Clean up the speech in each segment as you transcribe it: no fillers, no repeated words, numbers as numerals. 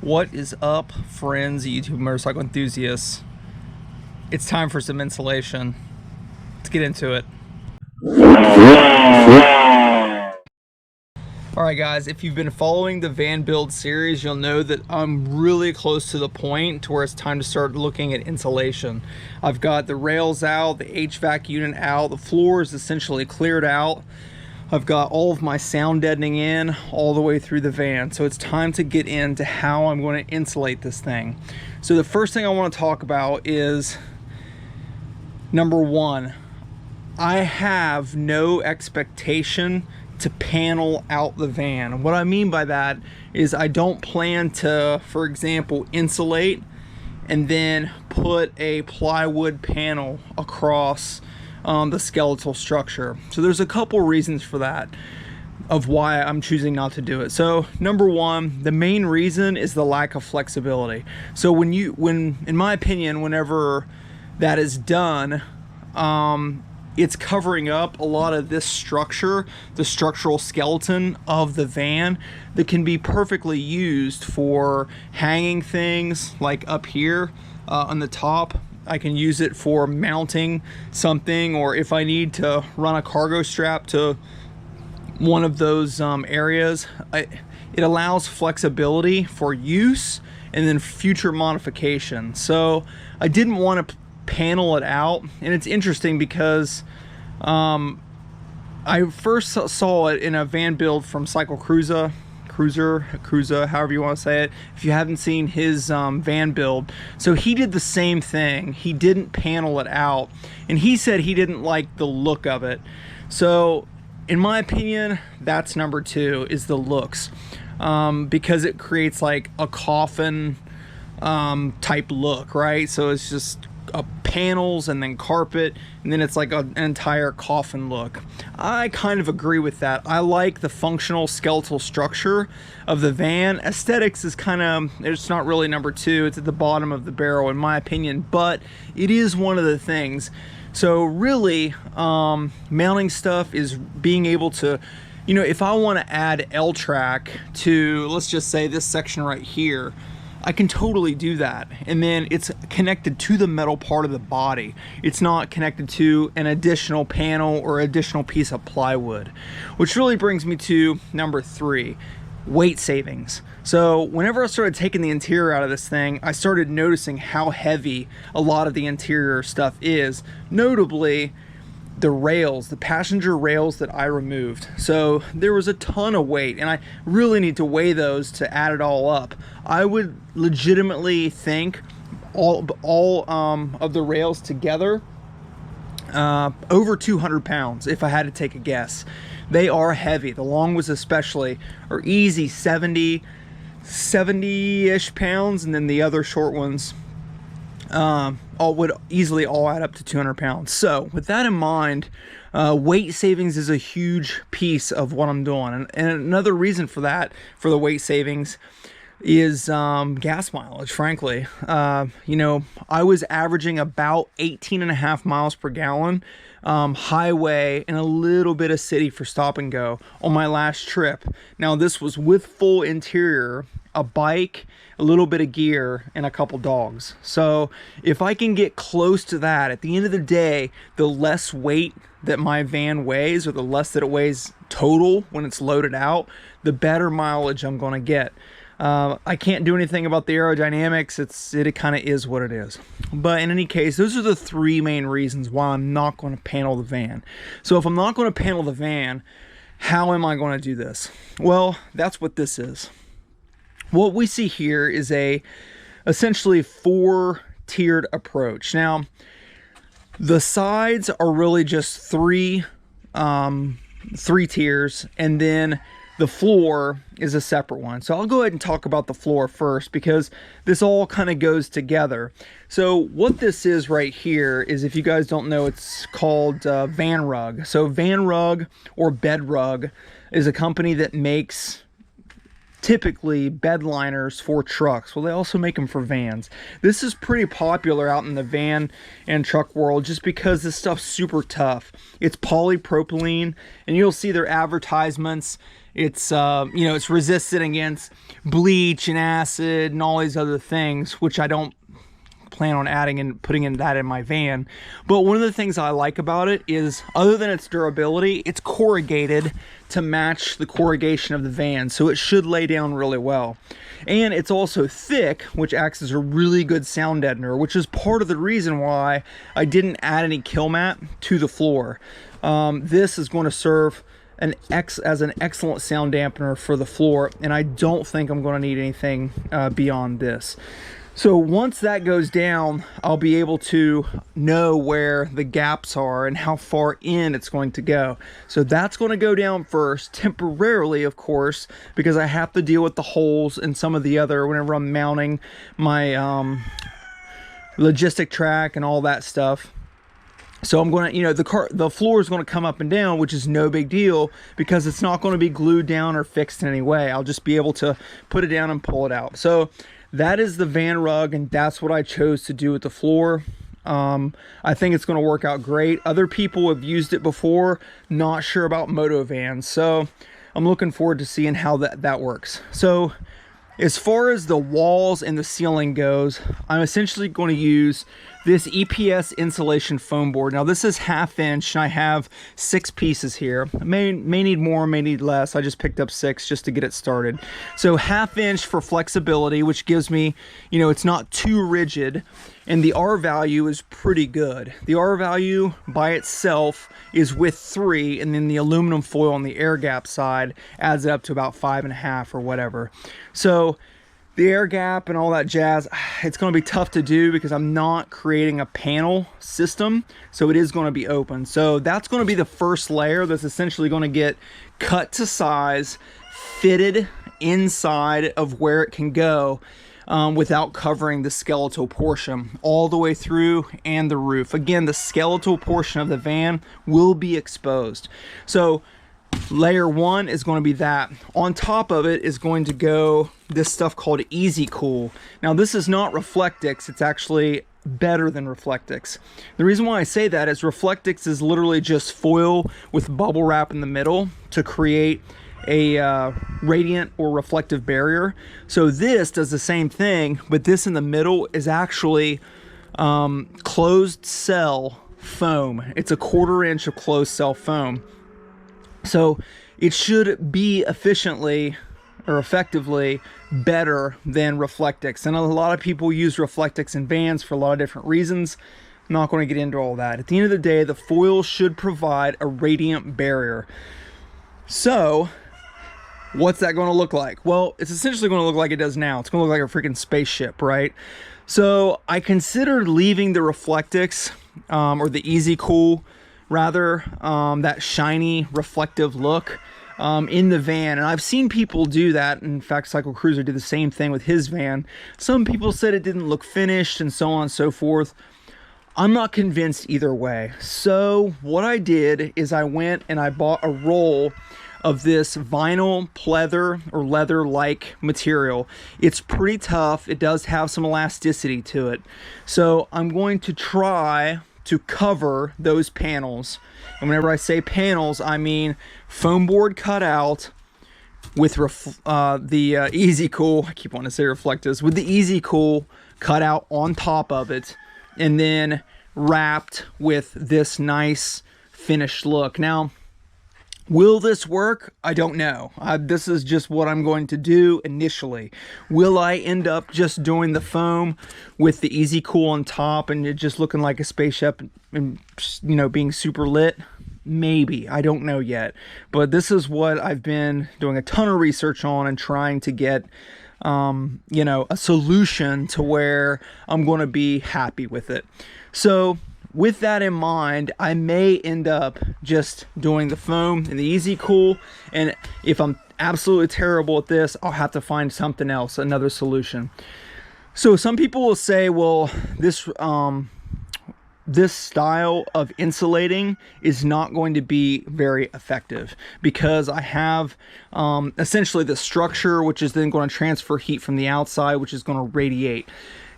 What is up, friends, YouTube motorcycle enthusiasts? It's time for some insulation. Let's get into it. Alright guys, if you've been following the van build series, you'll know that I'm really close to the point to where it's time to start looking at insulation. I've got the rails out, the HVAC unit out, the floor is essentially cleared out. I've got all of my sound deadening in all the way through the van. So it's time to get into how I'm going to insulate this thing. So the first thing I want to talk about is, number one, I have no expectation to panel out the van. What I mean by that is I don't plan to, for example, insulate and then put a plywood panel across the skeletal structure. So there's a couple reasons for that, of why I'm choosing not to do it. So number one, the main reason is the lack of flexibility. So when in my opinion, whenever that is done, it's covering up a lot of this structure, the structural skeleton of the van, that can be perfectly used for hanging things like up here on the top. I can use it for mounting something, or if I need to run a cargo strap to one of those areas. It allows flexibility for use and then future modification. So I didn't want to panel it out, and it's interesting because I first saw it in a van build from Cycle Cruiser, however you want to say it, if you haven't seen his van build. So he did the same thing. He didn't panel it out, and he said he didn't like the look of it. So in my opinion, that's number two, is the looks, because it creates like a coffin type look, right? So it's just panels and then carpet, and then it's like an entire coffin look. I kind of agree with that. I like the functional skeletal structure of the van. Aesthetics is kind of, it's not really number two, it's at the bottom of the barrel in my opinion, but it is one of the things. So really, mounting stuff is being able to, you know, if I want to add L-track to, let's just say, this section right here, I can totally do that, and then it's connected to the metal part of the body. It's not connected to an additional panel or additional piece of plywood, which really brings me to number three, weight savings. So whenever I started taking the interior out of this thing, I started noticing how heavy a lot of the interior stuff is, notably the rails, the passenger rails that I removed. So there was a ton of weight, and I really need to weigh those to add it all up. I would legitimately think all of the rails together, over 200 pounds if I had to take a guess. They are heavy. The long ones especially are easy 70-ish pounds, and then the other short ones would easily all add up to 200 pounds. So with that in mind, weight savings is a huge piece of what I'm doing. And another reason for that, for the weight savings, is gas mileage, frankly. You know, I was averaging about 18.5 miles per gallon highway and a little bit of city for stop and go on my last trip. Now this was with full interior, a bike, a little bit of gear, and a couple dogs. So if I can get close to that, at the end of the day, the less weight that my van weighs, or the less that it weighs total when it's loaded out, the better mileage I'm going to get. I can't do anything about the aerodynamics. It kind of is what it is. But in any case, those are the three main reasons why I'm not going to panel the van. So if I'm not going to panel the van, how am I going to do this? Well, that's what this is. What we see here is a essentially four-tiered approach. Now, the sides are really just three tiers, and then the floor is a separate one. So I'll go ahead and talk about the floor first, because this all kind of goes together. So what this is right here is, if you guys don't know, it's called Van Rug. So Van Rug, or Bed Rug, is a company that makes typically bed liners for trucks. Well, they also make them for vans. This is pretty popular out in the van and truck world just because this stuff's super tough. It's polypropylene, and you'll see their advertisements, It's you know, it's resistant against bleach and acid and all these other things, which I don't plan on adding and putting in that in my van. But one of the things I like about it is, other than its durability, it's corrugated to match the corrugation of the van, so it should lay down really well. And it's also thick, which acts as a really good sound deadener, which is part of the reason why I didn't add any kill mat to the floor. This is going to serve as an excellent sound dampener for the floor, and I don't think I'm going to need anything beyond this. So once that goes down, I'll be able to know where the gaps are and how far in it's going to go. So that's going to go down first, temporarily, of course, because I have to deal with the holes and some of the other, whenever I'm mounting my logistic track and all that stuff. So I'm going to, you know, the floor is going to come up and down, which is no big deal because it's not going to be glued down or fixed in any way. I'll just be able to put it down and pull it out. So that is the van rug, and that's what I chose to do with the floor. I think it's going to work out great. Other people have used it before, not sure about Motovan, so I'm looking forward to seeing how that works. So as far as the walls and the ceiling goes, I'm essentially going to use this EPS insulation foam board. Now this is 1/2 inch, and I have 6 pieces here. I may need more, may need less. I just picked up 6 just to get it started. So 1/2 inch for flexibility, which gives me, you know, it's not too rigid, and the R value is pretty good. The R value by itself is with 3, and then the aluminum foil on the air gap side adds up to about 5.5 or whatever. So the air gap and all that jazz, it's going to be tough to do because I'm not creating a panel system, so it is going to be open. So that's going to be the first layer that's essentially going to get cut to size, fitted inside of where it can go, without covering the skeletal portion all the way through and the roof. Again, the skeletal portion of the van will be exposed. So layer 1 is going to be that. On top of it is going to go this stuff called Easy Cool. Now this is not Reflectix, it's actually better than Reflectix. The reason why I say that is Reflectix is literally just foil with bubble wrap in the middle to create a radiant or reflective barrier. So this does the same thing, but this in the middle is actually closed cell foam. It's a 1/4 inch of closed cell foam. So it should be efficiently or effectively better than Reflectix. And a lot of people use Reflectix in vans for a lot of different reasons. I'm not going to get into all that. At the end of the day, the foil should provide a radiant barrier. So what's that going to look like? Well, it's essentially going to look like it does now. It's going to look like a freaking spaceship, right? So I considered leaving the Reflectix or the Easy Cool rather, that shiny reflective look in the van, and I've seen people do that. In fact, Cycle Cruiser did the same thing with his van. Some people said it didn't look finished and so on and so forth. I'm not convinced either way. So what I did is I went and I bought a roll of this vinyl pleather or leather-like material. It's pretty tough. It does have some elasticity to it. So I'm going to try to cover those panels. And whenever I say panels, I mean foam board cut out with the Easy Cool, I keep wanting to say Reflectix, with the Easy Cool cut out on top of it, and then wrapped with this nice finished look. Now, will this work? I don't know. This is just what I'm going to do initially. Will I end up just doing the foam with the Easy Cool on top and it just looking like a spaceship and, you know, being super lit? Maybe. I don't know yet. But this is what I've been doing a ton of research on and trying to get, you know, a solution to where I'm going to be happy with it. So with that in mind, I may end up just doing the foam and the Easy Cool, and if I'm absolutely terrible at this, I'll have to find something else, another solution. So some people will say, well, this style of insulating is not going to be very effective because I have essentially the structure, which is then going to transfer heat from the outside, which is going to radiate.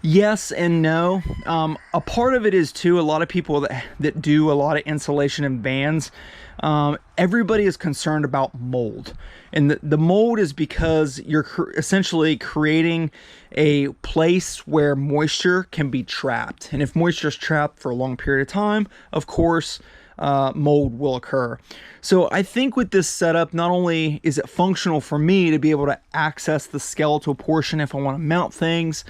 Yes and no. A part of it is too, a lot of people that do a lot of insulation in vans, everybody is concerned about mold. And the mold is because you're essentially creating a place where moisture can be trapped. And if moisture is trapped for a long period of time, of course, mold will occur. So I think with this setup, not only is it functional for me to be able to access the skeletal portion if I want to mount things,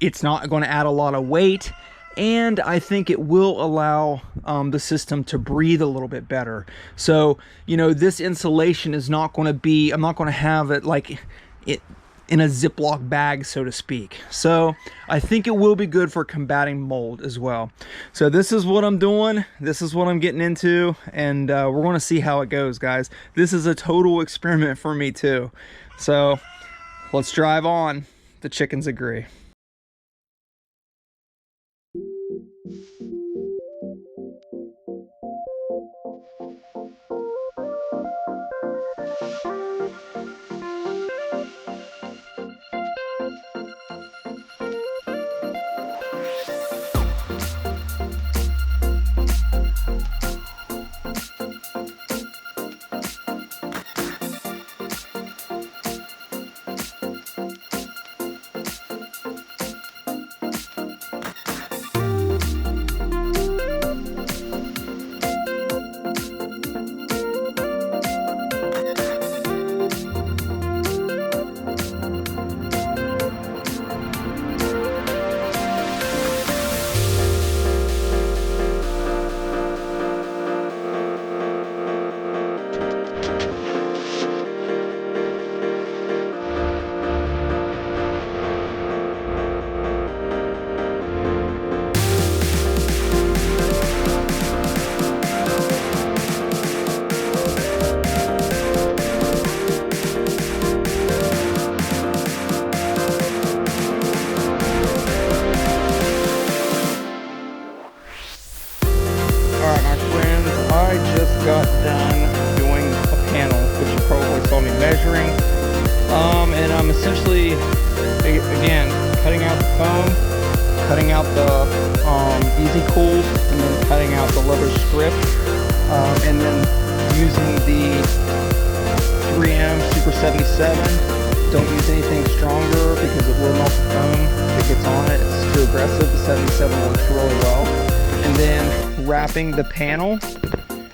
it's not going to add a lot of weight, and I think it will allow the system to breathe a little bit better. So, you know, this insulation is not going to be, I'm not going to have it like it in a Ziploc bag, so to speak. So I think it will be good for combating mold as well. So this is what I'm doing. This is what I'm getting into, and we're going to see how it goes, guys. This is a total experiment for me too. So let's drive on. The chickens agree. Got done doing a panel, which you probably saw me measuring, and I'm essentially, again, cutting out the foam, cutting out the easy cools, and then cutting out the leather strip, and then using the 3M Super 77. Don't use anything stronger because it will melt the foam if it gets on it. It's too aggressive. The 77 works really well. And then wrapping the panel,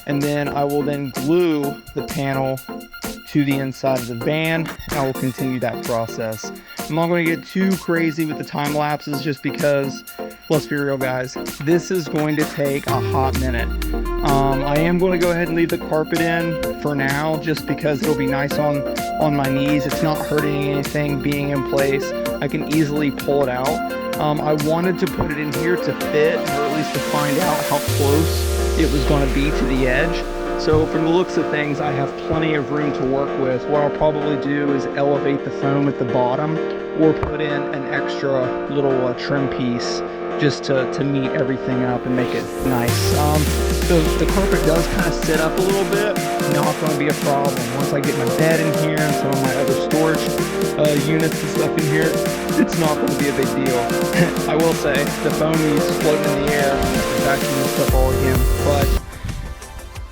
and then I will then glue the panel to the inside of the van, and I will continue that process. I'm not going to get too crazy with the time lapses just because, let's be real guys, this is going to take a hot minute. I am going to go ahead and leave the carpet in for now just because it'll be nice on my knees. It's not hurting anything being in place. I can easily pull it out. I wanted to put it in here to fit, or at least to find out how close it was going to be to the edge. So from the looks of things, I have plenty of room to work with. What I'll probably do is elevate the foam at the bottom, or put in an extra little trim piece just to meet everything up and make it nice. So the carpet does kind of sit up a little bit, not going to be a problem. Once I get my bed in here and some of my other storage units and stuff in here, it's not going to be a big deal. I will say the foam is floating in the air and vacuum this stuff all again. But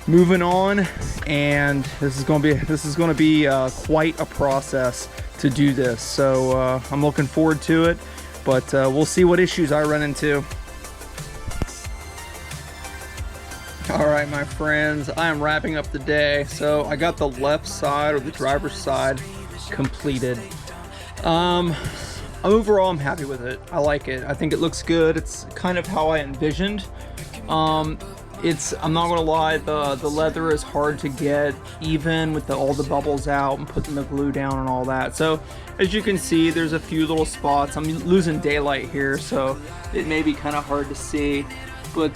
moving on, and this is going to be quite a process to do this. So I'm looking forward to it. But we'll see what issues I run into. All right, my friends, I am wrapping up the day. So I got the left side, or the driver's side, completed. Overall, I'm happy with it. I like it. I think it looks good. It's kind of how I envisioned. I'm not gonna lie, the leather is hard to get even with all the bubbles out and putting the glue down and all that. So as you can see, there's a few little spots. I'm losing daylight here, so it may be kind of hard to see, but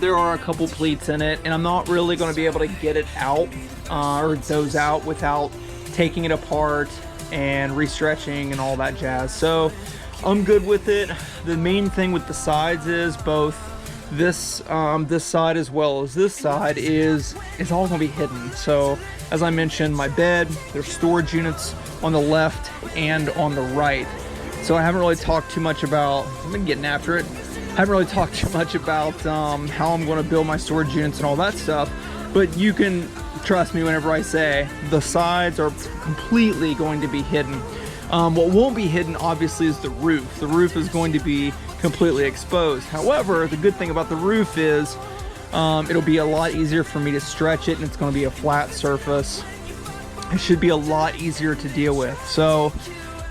there are a couple pleats in it, and I'm not really going to be able to get it out or those out without taking it apart and restretching and all that jazz. So I'm good with it. The main thing with the sides is both this side as well as this side is all going to be hidden. So as I mentioned, my bed, there's storage units on the left and on the right. So I haven't really talked too much about, I've been getting after it. I haven't really talked too much about how I'm going to build my storage units and all that stuff, but you can trust me whenever I say the sides are completely going to be hidden. What won't be hidden, obviously, is the roof. The roof is going to be completely exposed. However, the good thing about the roof is it'll be a lot easier for me to stretch it, and it's going to be a flat surface. It should be a lot easier to deal with. So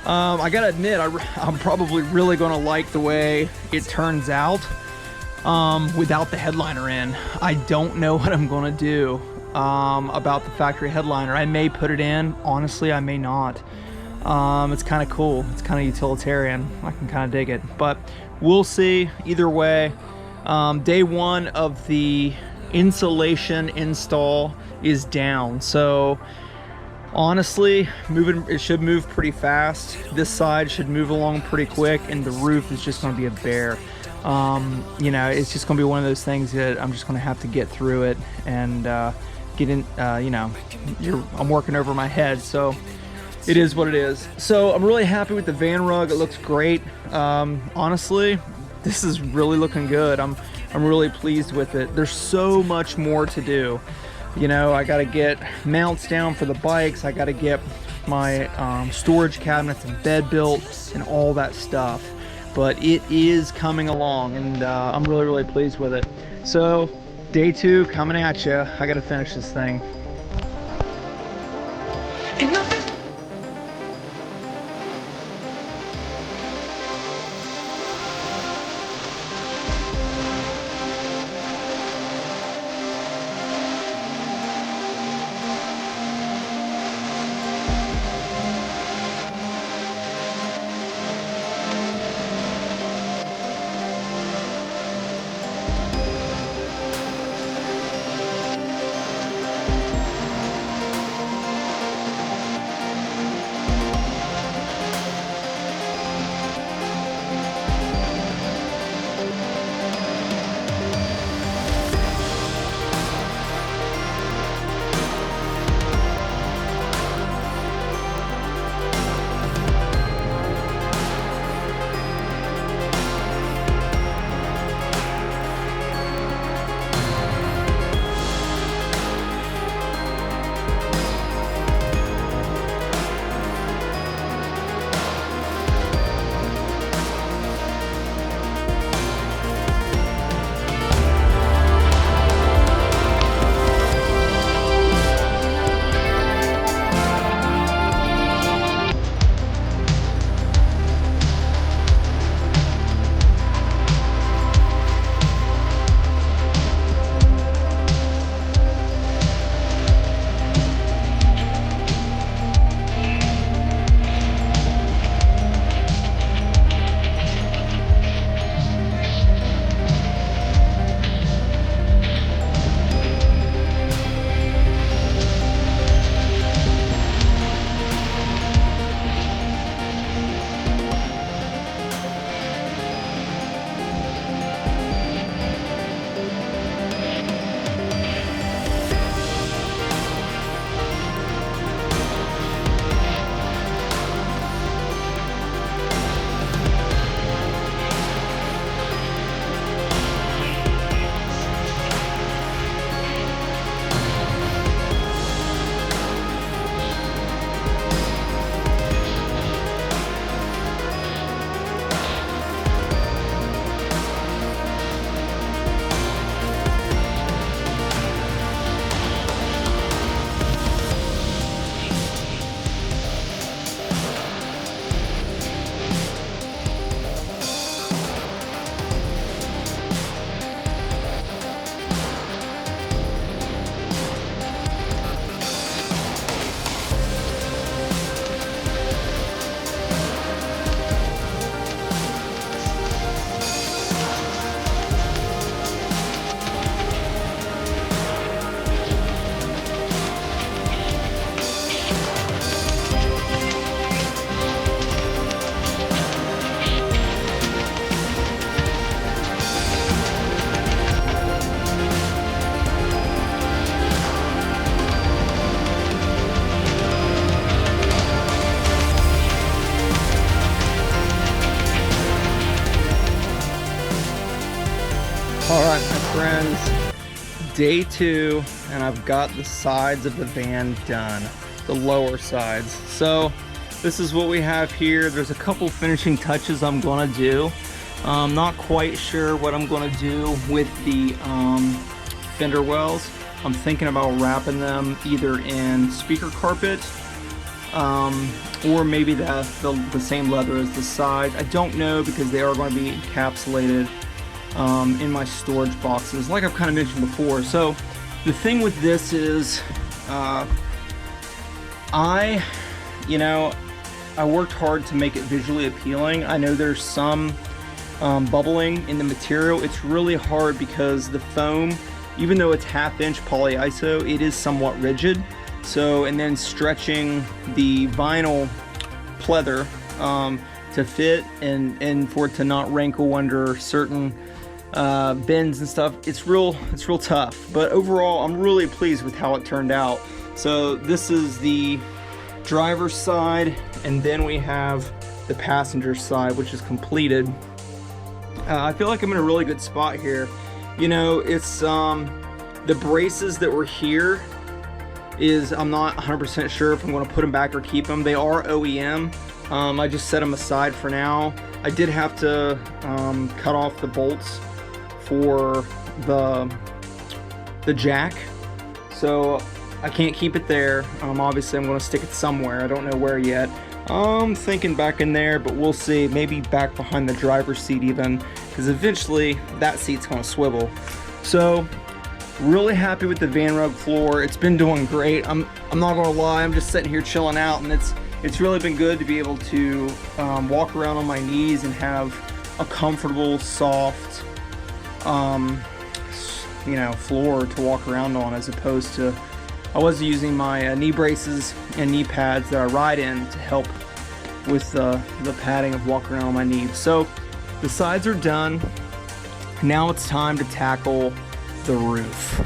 I gotta admit, I'm probably really going to like the way it turns out without the headliner in. I don't know what I'm going to do about the factory headliner. I may put it in. Honestly, I may not. It's kind of cool. It's kind of utilitarian. I can kind of dig it, but we'll see. Either way, day one of the insulation install is down. So honestly, it should move pretty fast. This side should move along pretty quick, and the roof is just going to be a bear. You know, it's just going to be one of those things that I'm just going to have to get through it and get in. You know, I'm working over my head, so it is what it is. So I'm really happy with the van rug. It looks great. Honestly, this is really looking good. I'm really pleased with it. There's so much more to do. You know, I got to get mounts down for the bikes. I got to get my storage cabinets and bed built and all that stuff. But it is coming along, and I'm really pleased with it. So day two coming at you. I got to finish this thing. friends, day 2, and I've got the sides of the van done, the lower sides. So this is what we have here. There's a couple finishing touches I'm gonna do. I'm not quite sure what I'm gonna do with the fender wells. I'm thinking about wrapping them either in speaker carpet or maybe the same leather as the side. I don't know, because they are going to be encapsulated in my storage boxes, like I've kind of mentioned before. So the thing with this is, I worked hard to make it visually appealing. I know there's some bubbling in the material. It's really hard because the foam, even though it's 1/2" polyiso, it is somewhat rigid. So, and then stretching the vinyl pleather to fit and for it to not wrinkle under certain bends and stuff, it's real tough. But overall, I'm really pleased with how it turned out. So this is the driver's side, and then we have the passenger side, which is completed. I feel like I'm in a really good spot here. You know, it's the braces that were here is, I'm not 100% sure if I'm going to put them back or keep them. They are OEM. I just set them aside for now. I did have to cut off the bolts for the jack, so I can't keep it there. Obviously I'm going to stick it somewhere. I don't know where yet. I'm thinking back in there, but we'll see. Maybe back behind the driver's seat even, because eventually that seat's going to swivel. So really happy with the van rug floor. It's been doing great. I'm not going to lie. I'm just sitting here chilling out, and it's really been good to be able to walk around on my knees and have a comfortable, soft floor to walk around on, as opposed to, I was using my knee braces and knee pads that I ride in to help with the padding of walking around on my knees. So the sides are done. Now it's time to tackle the roof.